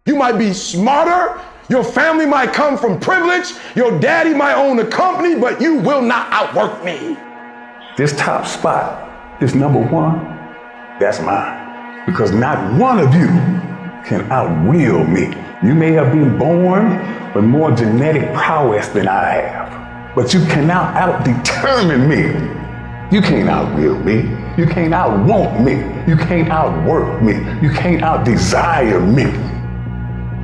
You might be smarter, your family might come from privilege, your daddy might own a company, but you will not outwork me. This top spot, this number one, that's mine. Because not one of you can outwill me. You may have been born with more genetic prowess than I have, but you cannot out-determine me. You can't outwill me. You can't outwant me. You can't outwork me. You can't outdesire me.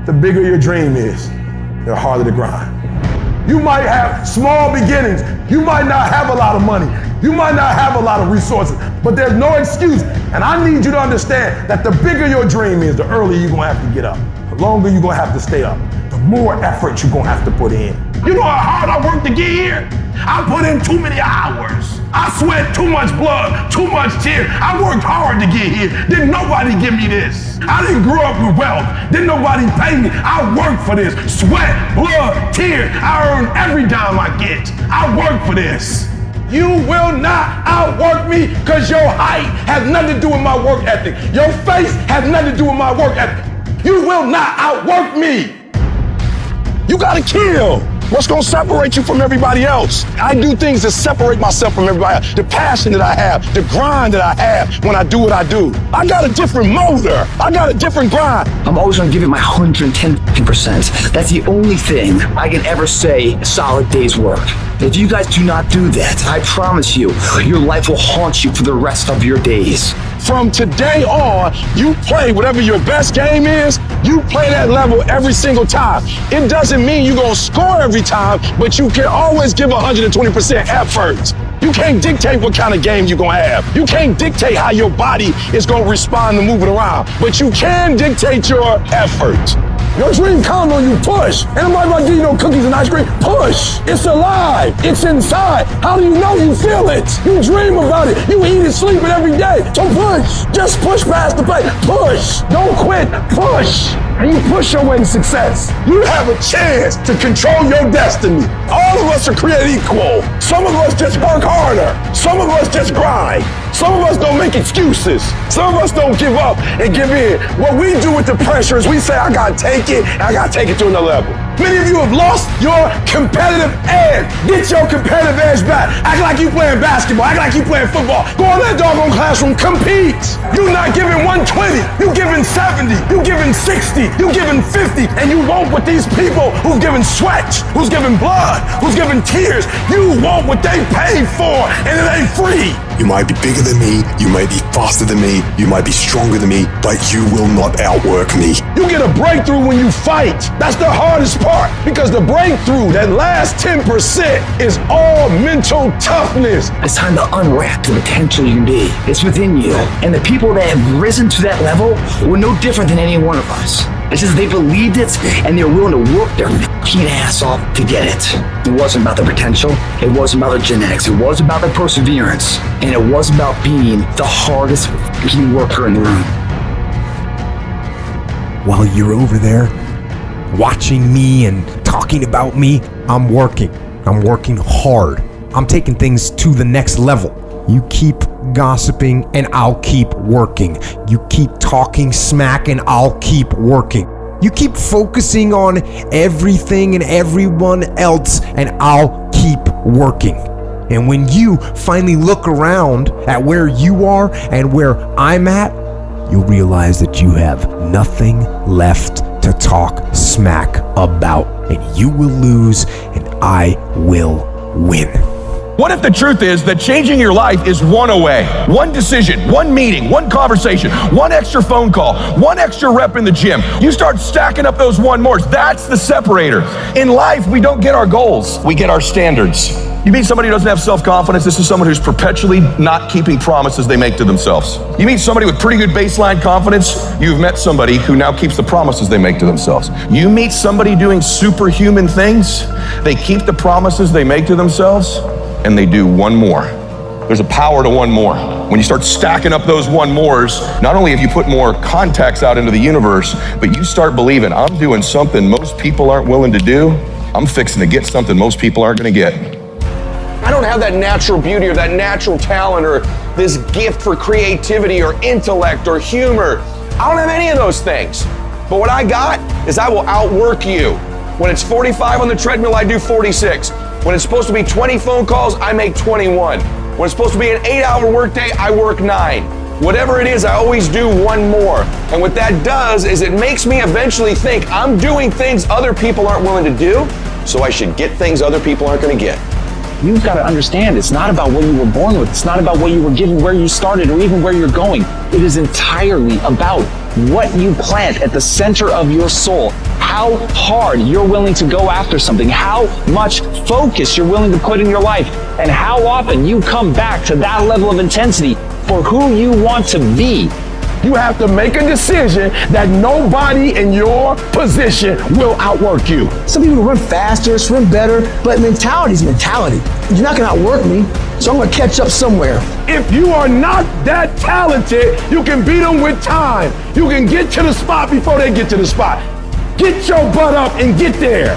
The bigger your dream is, the harder the grind. You might have small beginnings. You might not have a lot of money. You might not have a lot of resources, but there's no excuse. And I need you to understand that the bigger your dream is, the earlier you're gonna have to get up. The longer you're gonna have to stay up. The more effort you're gonna have to put in. You know how hard I worked to get here? I put in too many hours. I sweat too much blood, too much tears. I worked hard to get here. Didn't nobody give me this. I didn't grow up with wealth. Didn't nobody pay me. I worked for this. Sweat, blood, tears. I earn every dime I get. I work for this. You will not outwork me because your height has nothing to do with my work ethic. Your face has nothing to do with my work ethic. You will not outwork me. You gotta kill. What's gonna separate you from everybody else? I do things to separate myself from everybody else. The passion that I have, the grind that I have when I do what I do. I got a different motor. I got a different grind. I'm always gonna give it my 110%. That's the only thing I can ever say a solid day's work. If you guys do not do that, I promise you, your life will haunt you for the rest of your days. From today on, you play whatever your best game is, you play that level every single time. It doesn't mean you're gonna score every time, but you can always give 120% effort. You can't dictate what kind of game you're gonna have. You can't dictate how your body is gonna respond to moving around, but you can dictate your effort. Your dream comes when you push. And nobody about to give you no cookies and ice cream. Push. It's alive. It's inside. How do you know you feel it? You dream about it. You eat it, sleep it every day. So push. Just push past the pain. Push. Don't quit. Push. And you push your way to success. You have a chance to control your destiny. All of us are created equal. Some of us just work harder. Some of us just grind. Some of us don't make excuses. Some of us don't give up and give in. What we do with the pressure is we say, I gotta take it, and I gotta take it to another level. Many of you have lost your competitive edge. Get your competitive edge back. Act like you playing basketball. Act like you playing football. Go in that doggone classroom, compete. You're not giving 120. You're giving 70. You're giving 60. You're giving 50. And you want what these people who've given sweat, who's given blood, who's given tears, you want what they paid for, and it ain't free. You might be bigger than me, you might be faster than me, you might be stronger than me, but you will not outwork me. You get a breakthrough when you fight. That's the hardest part, because the breakthrough, that last 10%, is all mental toughness. It's time to unwrap the potential you can be. It's within you. And the people that have risen to that level were no different than any one of us. It's just they believed it and they're willing to work their fucking ass off to get it. It wasn't about the potential. It wasn't about the genetics. It was about the perseverance. And it was about being the hardest fucking worker in the room. While you're over there watching me and talking about me, I'm working. I'm working hard. I'm taking things to the next level. You keep gossiping and I'll keep working. You keep talking smack and I'll keep working. You keep focusing on everything and everyone else and I'll keep working. And when you finally look around at where you are and where I'm at, you'll realize that you have nothing left to talk smack about. And you will lose and I will win. What if the truth is that changing your life is one away? One decision, one meeting, one conversation, one extra phone call, one extra rep in the gym. You start stacking up those one mores. That's the separator. In life, we don't get our goals. We get our standards. You meet somebody who doesn't have self-confidence, this is someone who's perpetually not keeping promises they make to themselves. You meet somebody with pretty good baseline confidence, you've met somebody who now keeps the promises they make to themselves. You meet somebody doing superhuman things, they keep the promises they make to themselves, and they do one more. There's a power to one more. When you start stacking up those one mores, not only have you put more contacts out into the universe, but you start believing, I'm doing something most people aren't willing to do. I'm fixing to get something most people aren't gonna get. I don't have that natural beauty or that natural talent or this gift for creativity or intellect or humor. I don't have any of those things. But what I got is I will outwork you. When it's 45 on the treadmill, I do 46. When it's supposed to be 20 phone calls, I make 21. When it's supposed to be an 8-hour workday, I work 9. Whatever it is, I always do one more. And what that does is it makes me eventually think I'm doing things other people aren't willing to do, so I should get things other people aren't going to get. You've got to understand, it's not about what you were born with. It's not about what you were given, where you started, or even where you're going. It is entirely about what you plant at the center of your soul, how hard you're willing to go after something, how much focus you're willing to put in your life, and how often you come back to that level of intensity for who you want to be. You have to make a decision that nobody in your position will outwork you. Some people run faster, swim better, but mentality is mentality. You're not gonna outwork me, so I'm gonna catch up somewhere. If you are not that talented, you can beat them with time. You can get to the spot before they get to the spot. Get your butt up and get there.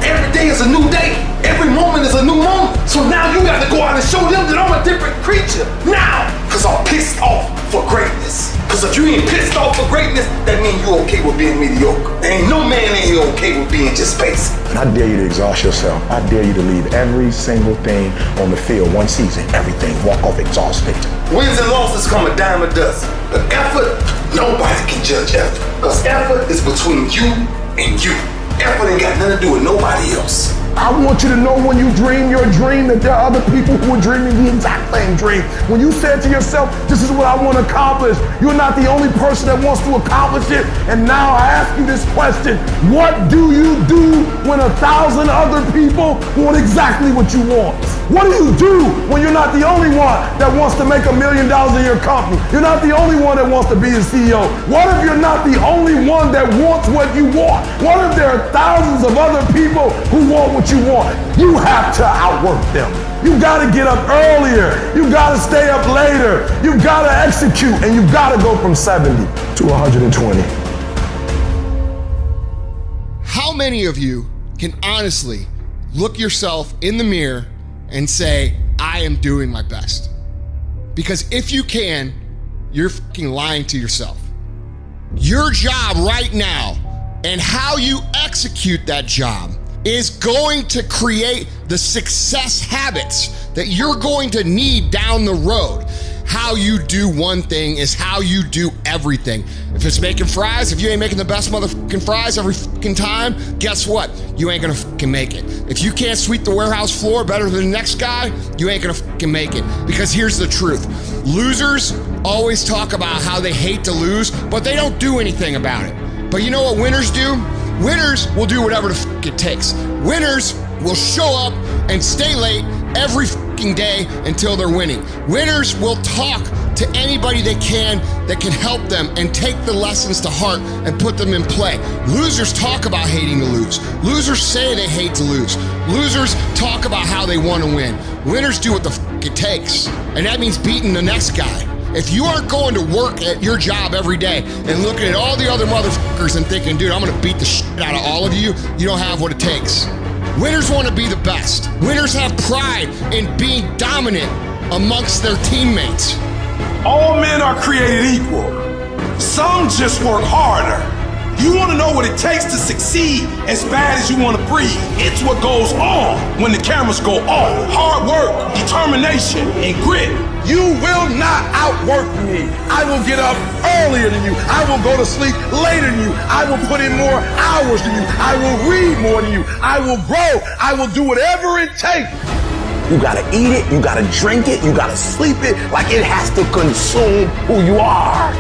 Every day is a new day. Every moment is a new moment. So now you got to go out and show them that I'm a different creature. Now, because I'm pissed off for greatness. Because if you ain't pissed off for greatness, that means you're okay with being mediocre. There ain't no man in here okay with being just basic. And I dare you to exhaust yourself. I dare you to leave every single thing on the field one season. Everything. Walk off exhausted. Wins and losses come a dime a dozen. But effort, nobody can judge effort. Because effort is between you and you. Effort ain't got nothing to do with nobody else. I want you to know when you dream your dream that there are other people who are dreaming the exact same dream. When you said to yourself, this is what I want to accomplish, you're not the only person that wants to accomplish it. And now I ask you this question, what do you do when 1,000 other people want exactly what you want? What do you do when you're not the only one that wants to make $1 million in your company? You're not the only one that wants to be a CEO. What if you're not the only one that wants what you want? What if there are thousands of other people who want what you want? You have to outwork them. You gotta get up earlier. You gotta stay up later. You gotta execute, and you gotta go from 70 to 120. How many of you can honestly look yourself in the mirror and say, I am doing my best? Because if you can, you're fucking lying to yourself. Your job right now and how you execute that job is going to create the success habits that you're going to need down the road. How you do one thing is how you do everything. If it's making fries, if you ain't making the best motherfucking fries every fucking time, guess what? You ain't gonna fucking make it. If you can't sweep the warehouse floor better than the next guy, you ain't gonna fucking make it. Because here's the truth. Losers always talk about how they hate to lose, but they don't do anything about it. But you know what winners do? Winners will do whatever the fuck it takes. Winners will show up and stay late every fucking day until they're winning. Winners will talk to anybody they can that can help them and take the lessons to heart and put them in play. Losers talk about hating to lose. Losers say they hate to lose. Losers talk about how they want to win. Winners do what the fuck it takes. And that means beating the next guy. If you aren't going to work at your job every day and looking at all the other motherfuckers and thinking, dude, I'm gonna beat the shit out of all of you, you don't have what it takes. Winners want to be the best. Winners have pride in being dominant amongst their teammates. All men are created equal. Some just work harder. You want to know what it takes to succeed as bad as you want to breathe. It's what goes on when the cameras go off. Hard work, determination, and grit. You will not outwork me. I will get up earlier than you. I will go to sleep later than you. I will put in more hours than you. I will read more than you. I will grow. I will do whatever it takes. You gotta eat it, you gotta drink it, you gotta sleep it, like it has to consume who you are.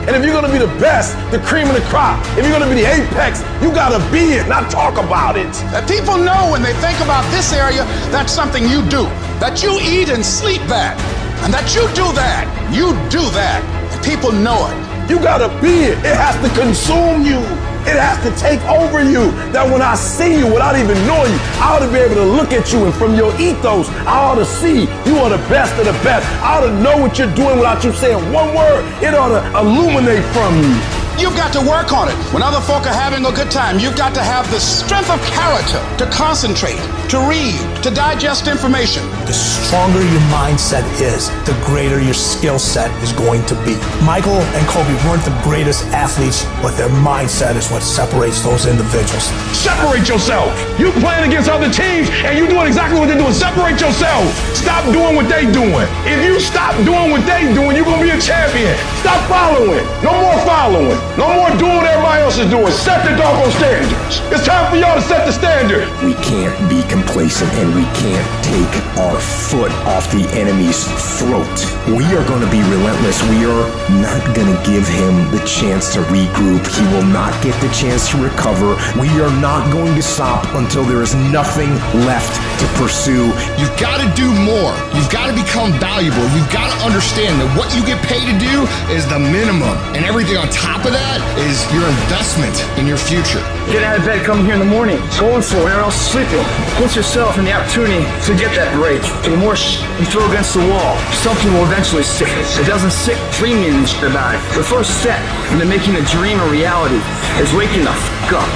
And if you're gonna be the best, the cream of the crop, if you're gonna be the apex, you gotta be it, not talk about it. That people know when they think about this area, that's something you do. That you eat and sleep that. And that you do that. You do that. And people know it. You gotta be it. It has to consume you. It has to take over you. That when I see you without even knowing you, I ought to be able to look at you, and from your ethos, I ought to see you are the best of the best. I ought to know what you're doing without you saying one word. It ought to illuminate from you. You've got to work on it. When other folk are having a good time, you've got to have the strength of character to concentrate, to read, to digest information. The stronger your mindset is, the greater your skill set is going to be. Michael and Kobe weren't the greatest athletes, but their mindset is what separates those individuals. Separate yourself. You playing against other teams and you doing exactly what they're doing. Separate yourself. Stop doing what they doing. If you stop doing what they doing, you're going to be a champion. Stop following. No more following. No more doing what everybody else is doing. Set the doggone standards. It's time for y'all to set the standard. We can't be complacent and we can't take our foot off the enemy's throat. We are going to be relentless. We are not going to give him the chance to regroup. He will not get the chance to recover. We are not going to stop until there is nothing left to pursue. You've got to do more. You've got to become valuable. You've got to understand that what you get paid to do is the minimum. And everything on top of that is your investment in your future. Get out of bed, come here in the morning, going for it, everyone else is sleeping. Put yourself in the opportunity to get that break. The more you throw against the wall, something will eventually stick. If it doesn't stick, dreaming about it. The first step into making a dream a reality is waking the f*** up.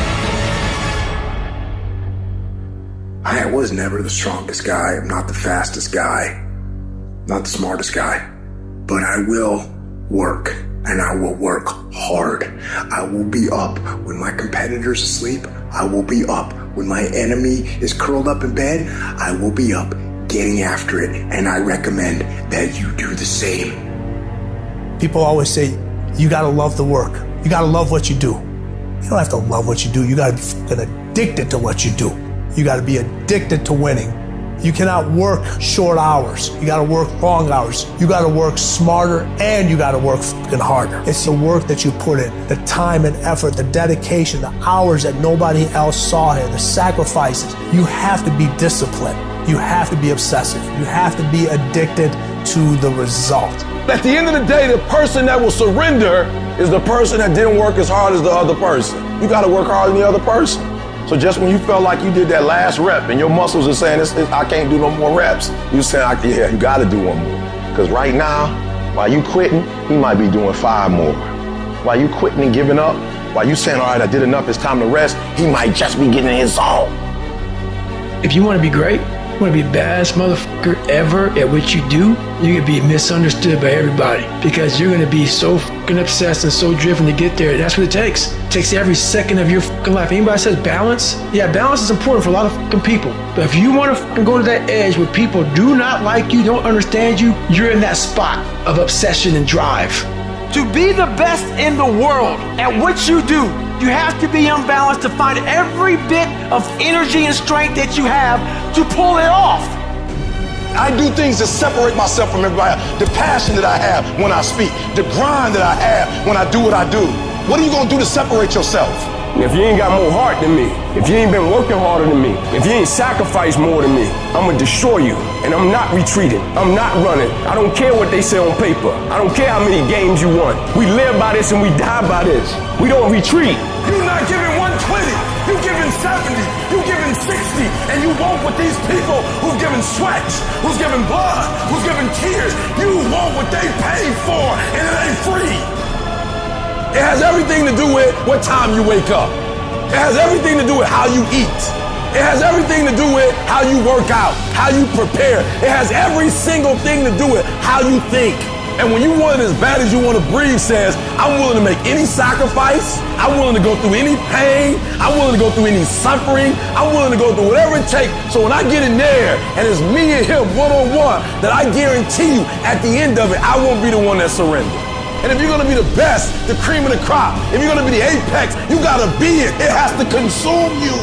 I was never the strongest guy. I'm not the fastest guy. Not the smartest guy. But I will work. And I will work hard. I will be up when my competitor's asleep. I will be up when my enemy is curled up in bed. I will be up getting after it. And I recommend that you do the same. People always say, you gotta love the work. You gotta love what you do. You don't have to love what you do. You gotta be fucking addicted to what you do. You gotta be addicted to winning. You cannot work short hours. You gotta work long hours. You gotta work smarter and you gotta work fucking harder. It's the work that you put in, the time and effort, the dedication, the hours that nobody else saw here, the sacrifices. You have to be disciplined. You have to be obsessive. You have to be addicted to the result. At the end of the day, the person that will surrender is the person that didn't work as hard as the other person. You gotta work harder than the other person. So just when you felt like you did that last rep and your muscles are saying, I can't do no more reps, you saying, yeah, you gotta do one more. Because right now, while you quitting, he might be doing 5 more. While you quitting and giving up, while you saying, all right, I did enough, it's time to rest, he might just be getting in his zone. If you want to be great, you want to be the baddest motherfucker ever at what you do, you're going to be misunderstood by everybody because you're going to be so fucking obsessed and so driven to get there. That's what it takes. It takes every second of your fucking life. Anybody says balance? Yeah, balance is important for a lot of fucking people. But if you want to fucking go to that edge where people do not like you, don't understand you, you're in that spot of obsession and drive. To be the best in the world at what you do, you have to be unbalanced to find every bit of energy and strength that you have to pull it off. I do things to separate myself from everybody else. The passion that I have when I speak, the grind that I have when I do what I do. What are you gonna do to separate yourself? If you ain't got more heart than me, if you ain't been working harder than me, if you ain't sacrificed more than me, I'm gonna destroy you. And I'm not retreating. I'm not running. I don't care what they say on paper. I don't care how many games you won. We live by this and we die by this. We don't retreat. You're not giving 120. You're giving 70. You're giving 60. And you want what these people who've given sweat, who's given blood, who's given tears, you want what they paid for, and it ain't free. It has everything to do with what time you wake up. It has everything to do with how you eat. It has everything to do with how you work out, how you prepare. It has every single thing to do with how you think. And when you want it as bad as you want to breathe says, I'm willing to make any sacrifice. I'm willing to go through any pain. I'm willing to go through any suffering. I'm willing to go through whatever it takes. So when I get in there and it's me and him one-on-one, that I guarantee you at the end of it, I won't be the one that surrenders. And if you're gonna be the best, the cream of the crop, if you're gonna be the apex, you gotta be it. It has to consume you.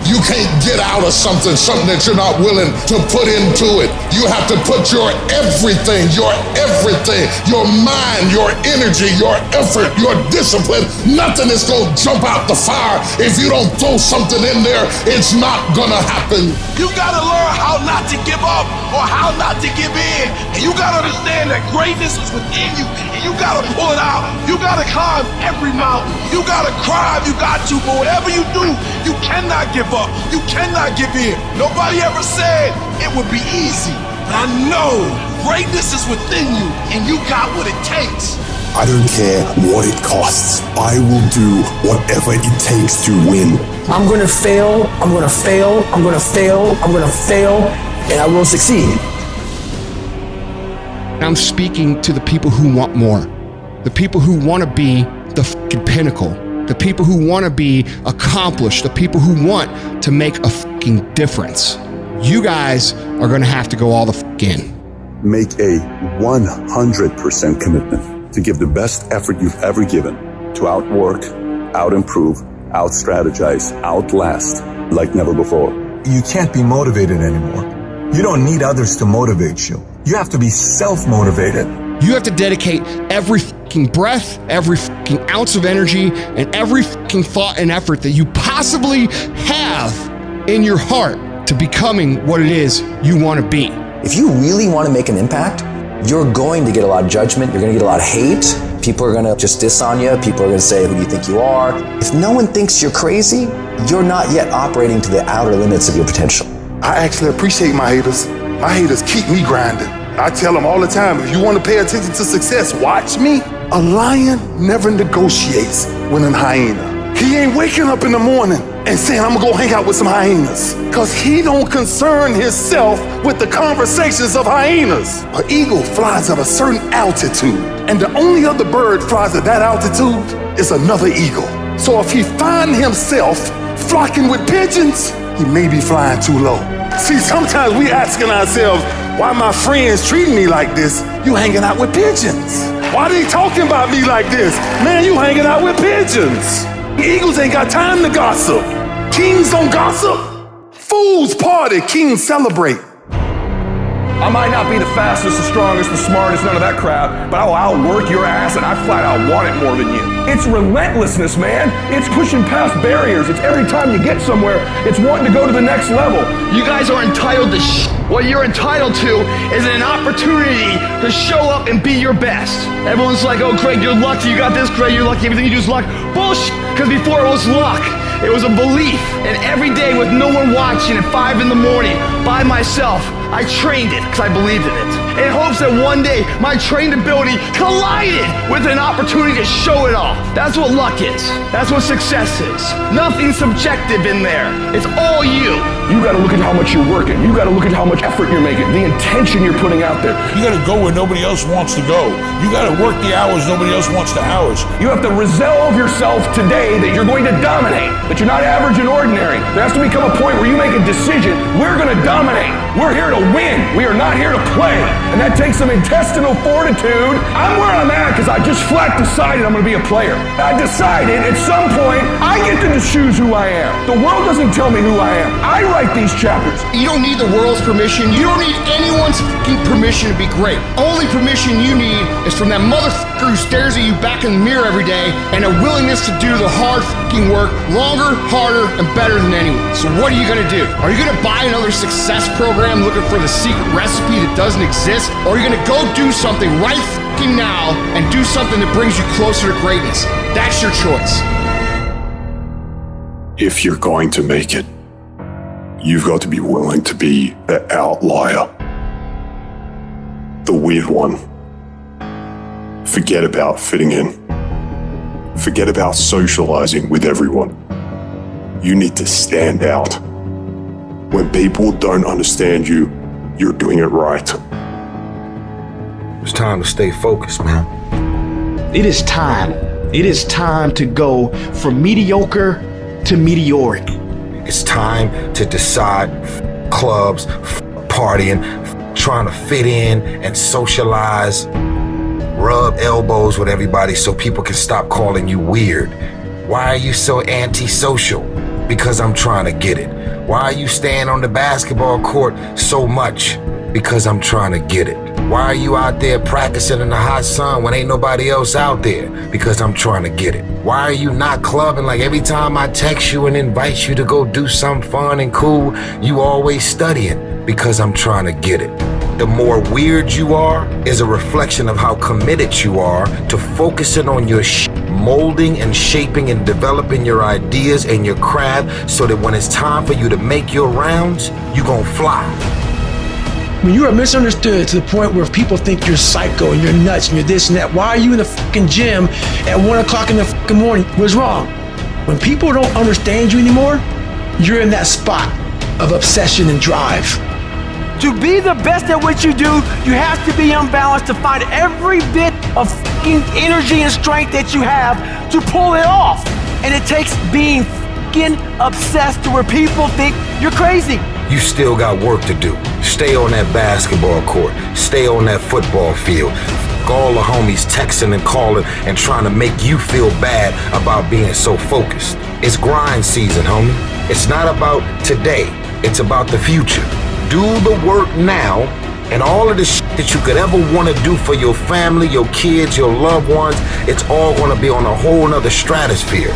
You can't get out of something that you're not willing to put into it. You have to put your everything, your mind, your energy, your effort, your discipline. Nothing is gonna jump out the fire. If you don't throw something in there, it's not gonna happen. You gotta learn how not to give up or how not to give in. And you gotta understand that greatness is within you. And you gotta pull it out. You gotta climb every mountain. You gotta cry if you got to, but whatever you do, you cannot give up. You cannot give in. Nobody ever said it would be easy. But I know greatness is within you, and you got what it takes. I don't care what it costs. I will do whatever it takes to win. I'm gonna fail, I'm gonna fail, I'm gonna fail, I'm gonna fail, and I will succeed. I'm speaking to the people who want more, the people who want to be the fucking pinnacle, the people who want to be accomplished, the people who want to make a fucking difference. You guys are going to have to go all the fuck in. Make a 100% commitment to give the best effort you've ever given to outwork, out-improve, out-strategize, outlast like never before. You can't be motivated anymore. You don't need others to motivate you. You have to be self-motivated. You have to dedicate every fucking breath, every fucking ounce of energy, and every fucking thought and effort that you possibly have in your heart to becoming what it is you want to be. If you really want to make an impact, you're going to get a lot of judgment. You're going to get a lot of hate. People are going to just diss on you. People are going to say, who do you think you are? If no one thinks you're crazy, you're not yet operating to the outer limits of your potential. I actually appreciate my haters. My haters keep me grinding. I tell them all the time, if you want to pay attention to success, watch me. A lion never negotiates with a hyena. He ain't waking up in the morning and saying, I'm gonna go hang out with some hyenas. Cause he don't concern himself with the conversations of hyenas. An eagle flies at a certain altitude, and the only other bird flies at that altitude is another eagle. So if he find himself flocking with pigeons, he may be flying too low. See, sometimes we asking ourselves, why my friends treating me like this? You hanging out with pigeons. Why they talking about me like this? Man, you hanging out with pigeons. Eagles ain't got time to gossip. Kings don't gossip. Fools party, kings celebrate. I might not be the fastest, the strongest, the smartest, none of that crap, but I'll outwork your ass and I flat out want it more than you. It's relentlessness, man. It's pushing past barriers. It's every time you get somewhere, it's wanting to go to the next level. You guys are entitled to What you're entitled to is an opportunity to show up and be your best. Everyone's like, oh, Craig, you're lucky. You got this, Craig, you're lucky. Everything you do is luck. Bullshit, because before it was luck. It was a belief. And every day with no one watching at 5 in the morning by myself, I trained it because I believed in it. In hopes that one day my trained ability collided with an opportunity to show it off. That's what luck is. That's what success is. Nothing subjective in there. It's all you. You gotta look at how much you're working. You gotta look at how much effort you're making, the intention you're putting out there. You gotta go where nobody else wants to go. You gotta work the hours nobody else wants to hours. You have to resolve yourself today that you're going to dominate, that you're not average and ordinary. There has to become a point where you make a decision. We're gonna dominate. We're here to win. We are not here to play. And that takes some intestinal fortitude. I'm where I'm at because I just flat decided I'm gonna be a player. I decided at some point I get to choose who I am. The world doesn't tell me who I am. I write these chapters. You don't need the world's permission. You don't need anyone's fucking permission to be great. Only permission you need is from that motherfucker who stares at you back in the mirror every day and a willingness to do the hard fucking work longer, harder, and better than anyone. So what are you gonna do? Are you gonna buy another success program looking for the secret recipe that doesn't exist? Or are you gonna go do something right fucking now and do something that brings you closer to greatness? That's your choice. If you're going to make it, you've got to be willing to be the outlier, the weird one. Forget about fitting in. Forget about socializing with everyone. You need to stand out. When people don't understand you, you're doing it right. It's time to stay focused, man. It is time. It is time to go from mediocre to meteoric. It's time to decide clubs, partying, trying to fit in and socialize, rub elbows with everybody so people can stop calling you weird. Why are you so antisocial? Because I'm trying to get it. Why are you staying on the basketball court so much? Because I'm trying to get it. Why are you out there practicing in the hot sun when ain't nobody else out there? Because I'm trying to get it. Why are you not clubbing like every time I text you and invite you to go do something fun and cool, you always studying? Because I'm trying to get it. The more weird you are is a reflection of how committed you are to focusing on your molding and shaping and developing your ideas and your craft so that when it's time for you to make your rounds, you gon' fly. When you are misunderstood to the point where people think you're psycho and you're nuts and you're this and that, why are you in the fucking gym at 1 o'clock in the fucking morning? What's wrong? When people don't understand you anymore, you're in that spot of obsession and drive. To be the best at what you do, you have to be unbalanced to find every bit of fucking energy and strength that you have to pull it off. And it takes being fucking obsessed to where people think you're crazy. You still got work to do. Stay on that basketball court. Stay on that football field. All the homies texting and calling and trying to make you feel bad about being so focused. It's grind season, homie. It's not about today. It's about the future. Do the work now, and all of the shit that you could ever want to do for your family, your kids, your loved ones, it's all going to be on a whole nother stratosphere.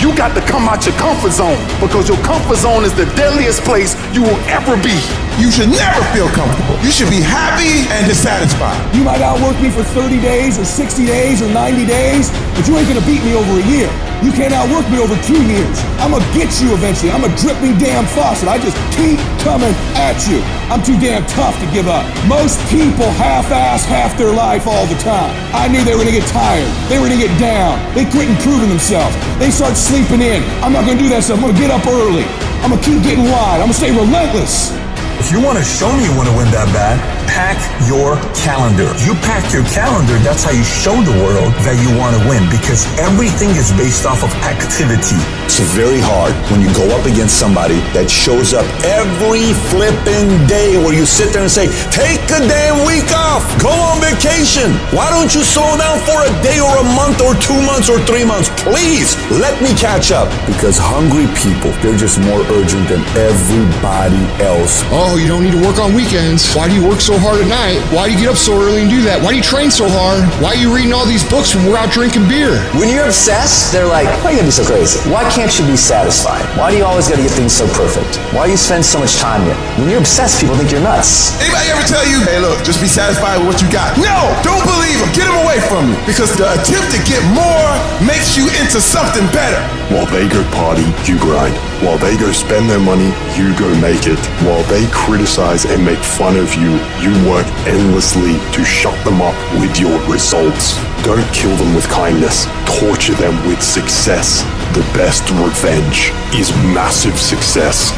You got to come out your comfort zone, because your comfort zone is the deadliest place you will ever be. You should never feel comfortable. You should be happy and dissatisfied. You might outwork me for 30 days or 60 days or 90 days, but you ain't gonna beat me over a year. You can't outwork me over 2 years. I'm gonna get you eventually. I'm a dripping damn faucet. I just keep coming at you. I'm too damn tough to give up. Most people half-ass half their life all the time. I knew they were gonna get tired. They were gonna get down. They quit improving themselves. They start sleeping in. I'm not gonna do that stuff. I'm gonna get up early. I'm gonna keep getting wide. I'm gonna stay relentless. If you want to show me you want to win that bad, pack your calendar. You pack your calendar, that's how you show the world that you want to win, because everything is based off of activity. It's very hard when you go up against somebody that shows up every flipping day where you sit there and say, take a damn week off, go on vacation. Why don't you slow down for a day or a month or 2 months or 3 months? Please, let me catch up. Because hungry people, they're just more urgent than everybody else. Oh, you don't need to work on weekends. Why do you work so hard at night? Why do you get up so early and do that? Why do you train so hard? Why are you reading all these books when we're out drinking beer? When you're obsessed, they're like, why are you gonna be so crazy? Why can't you be satisfied? Why do you always gotta get things so perfect? Why do you spend so much time here? When you're obsessed, people think you're nuts. Anybody ever tell you, hey look, just be satisfied with what you got? No! Don't believe them. Get them away from you. Because the attempt to get more makes you into something better. While they go party, you grind. While they go spend their money, you go make it. While they criticize and make fun of you, you work endlessly to shut them up with your results. Don't kill them with kindness. Torture them with success. The best revenge is massive success.